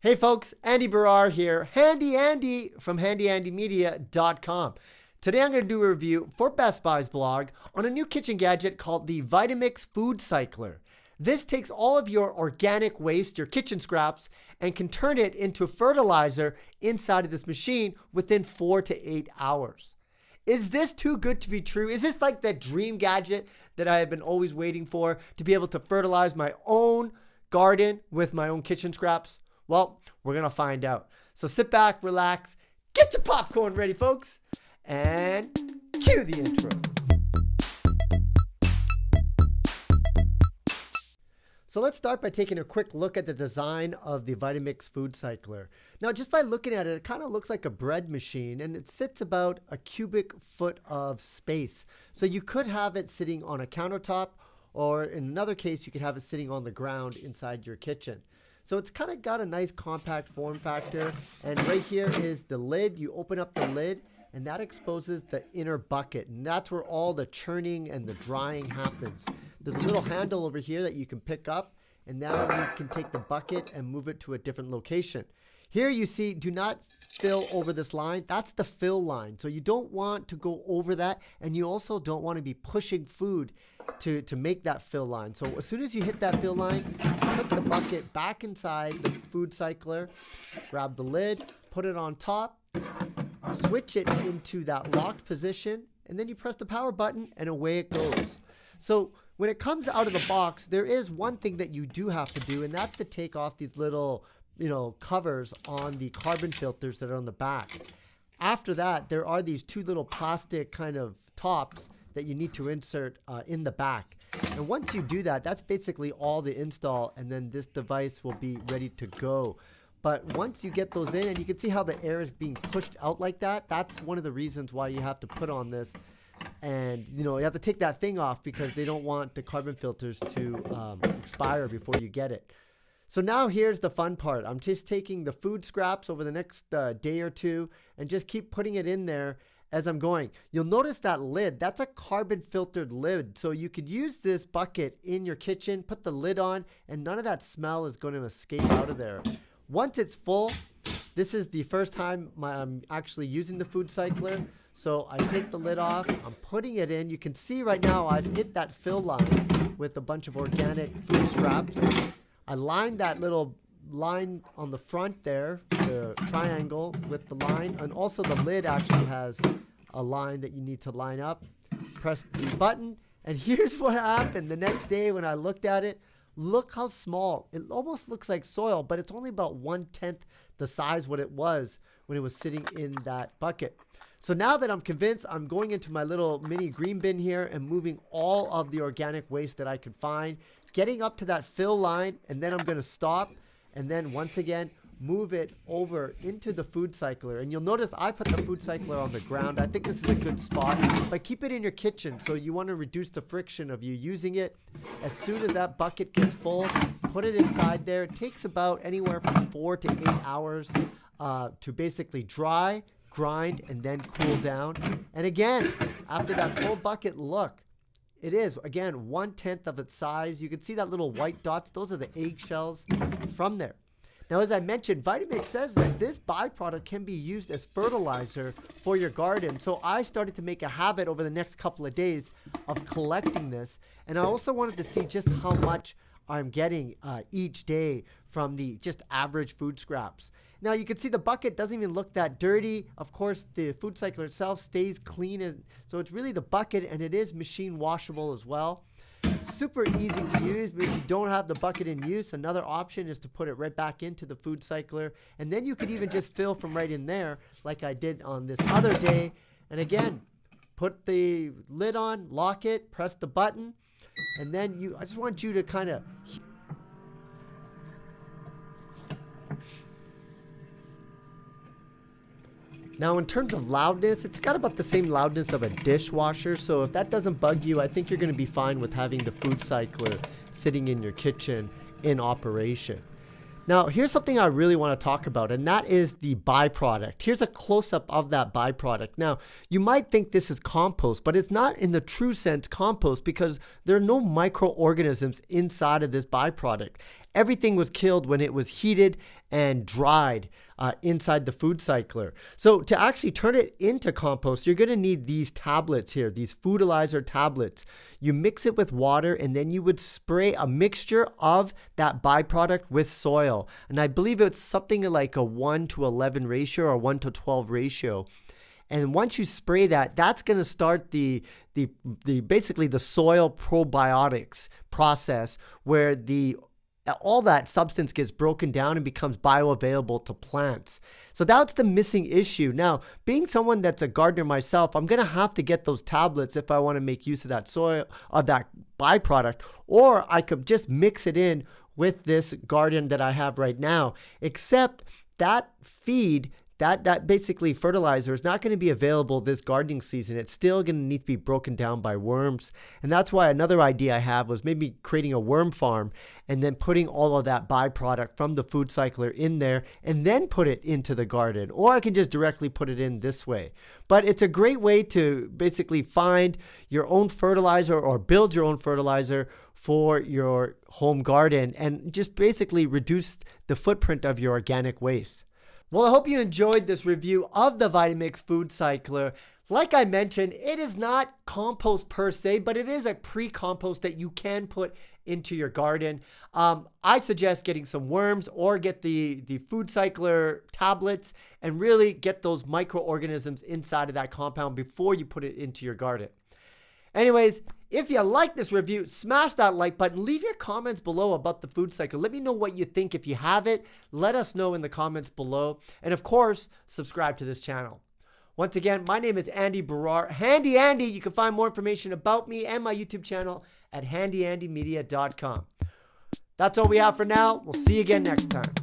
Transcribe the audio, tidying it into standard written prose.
Hey folks, Andy Barrar here, Handy Andy from handyandymedia.com. Today I'm going to do a review for Best Buy's blog on a new kitchen gadget called the Vitamix FoodCycler. This takes all of your organic waste, your kitchen scraps, and can turn it into fertilizer inside of this machine within 4 to 8 hours. Is this too good to be true? Is this like that dream gadget that I have been always waiting for, to be able to fertilize my own garden with my own kitchen scraps? Well, we're going to find out. So sit back, relax, get your popcorn ready, folks, and cue the intro. So let's start by taking a quick look at the design of the Vitamix FoodCycler. Now, just by looking at it, it kind of looks like a bread machine, and it sits about a cubic foot of space. So you could have it sitting on a countertop, or in another case, you could have it sitting on the ground inside your kitchen. So it's kind of got a nice compact form factor. And right here is the lid. You open up the lid and that exposes the inner bucket. And that's where all the churning and the drying happens. There's a little handle over here that you can pick up. And now you can take the bucket and move it to a different location. Here you see, do not fill over this line. That's the fill line. So you don't want to go over that. And you also don't want to be pushing food to make that fill line. So as soon as you hit that fill line, put the bucket back inside the FoodCycler, grab the lid, put it on top, switch it into that locked position, and then you press the power button and away it goes. So when it comes out of the box, there is one thing that you do have to do, and that's to take off these little covers on the carbon filters that are on the back. After that, there are these two little plastic kind of tops that you need to insert in the back. And once you do that, that's basically all the install, and then this device will be ready to go. But once you get those in, and you can see how the air is being pushed out like that, that's one of the reasons why you have to put on this. And you have to take that thing off because they don't want the carbon filters to expire before you get it. So now here's the fun part. I'm just taking the food scraps over the next day or two and just keep putting it in there as I'm going. You'll notice that lid, that's a carbon filtered lid. So you could use this bucket in your kitchen, put the lid on, and none of that smell is going to escape out of there. Once it's full, this is the first time I'm actually using the FoodCycler. So I take the lid off, I'm putting it in. You can see right now I've hit that fill line with a bunch of organic food scraps. I lined that little line on the front there, the triangle with the line, and also the lid actually has a line that you need to line up. Press the button, and here's what happened the next day when I looked at it. Look how small. It almost looks like soil, but it's only about 1/10 the size what it was when it was sitting in that bucket. So now that I'm convinced, I'm going into my little mini green bin here and moving all of the organic waste that I can find, getting up to that fill line, and then I'm going to stop. And then once again, move it over into the FoodCycler. And you'll notice I put the FoodCycler on the ground. I think this is a good spot, but keep it in your kitchen. So you want to reduce the friction of you using it. As soon as that bucket gets full, put it inside there. It takes about anywhere from 4 to 8 hours to basically dry, grind, and then cool down. And again, after that full bucket, look, it is, again, 1/10 of its size. You can see that little white dots. Those are the eggshells from there. Now, as I mentioned, Vitamix says that this byproduct can be used as fertilizer for your garden. So I started to make a habit over the next couple of days of collecting this. And I also wanted to see just how much I'm getting each day from the just average food scraps. Now you can see the bucket doesn't even look that dirty. Of course, the FoodCycler itself stays clean, and so it's really the bucket, and it is machine washable as well. Super easy to use, but if you don't have the bucket in use, another option is to put it right back into the FoodCycler, and then you could even just fill from right in there like I did on this other day. And again, put the lid on, lock it, press the button, and then I just want you to kind of Now, in terms of loudness, it's got about the same loudness of a dishwasher. So if that doesn't bug you, I think you're going to be fine with having the FoodCycler sitting in your kitchen in operation. Now, here's something I really want to talk about, and that is the byproduct. Here's a close-up of that byproduct. Now, you might think this is compost, but it's not in the true sense compost because there are no microorganisms inside of this byproduct. Everything was killed when it was heated and dried inside the FoodCycler. So to actually turn it into compost, you're going to need these tablets here, these fertilizer tablets. You mix it with water, and then you would spray a mixture of that byproduct with soil. And I believe it's something like a 1:11 ratio or 1:12 ratio. And once you spray that, that's going to start the basically the soil probiotics process, where all that substance gets broken down and becomes bioavailable to plants. So that's the missing issue. Now, being someone that's a gardener myself, I'm going to have to get those tablets if I want to make use of that soil, of that byproduct, or I could just mix it in with this garden that I have right now. Except that feed, that basically fertilizer, is not going to be available this gardening season. It's still going to need to be broken down by worms. And that's why another idea I have was maybe creating a worm farm and then putting all of that byproduct from the FoodCycler in there and then put it into the garden. Or I can just directly put it in this way. But it's a great way to basically find your own fertilizer or build your own fertilizer for your home garden and just basically reduce the footprint of your organic waste. Well, I hope you enjoyed this review of the Vitamix FoodCycler. Like I mentioned, it is not compost per se, but it is a pre-compost that you can put into your garden. I suggest getting some worms or get the FoodCycler tablets and really get those microorganisms inside of that compound before you put it into your garden. Anyways, if you like this review, smash that like button. Leave your comments below about the FoodCycler. Let me know what you think. If you have it, let us know in the comments below. And of course, subscribe to this channel. Once again, my name is Andy Barrar, Handy Andy. You can find more information about me and my YouTube channel at handyandymedia.com. That's all we have for now. We'll see you again next time.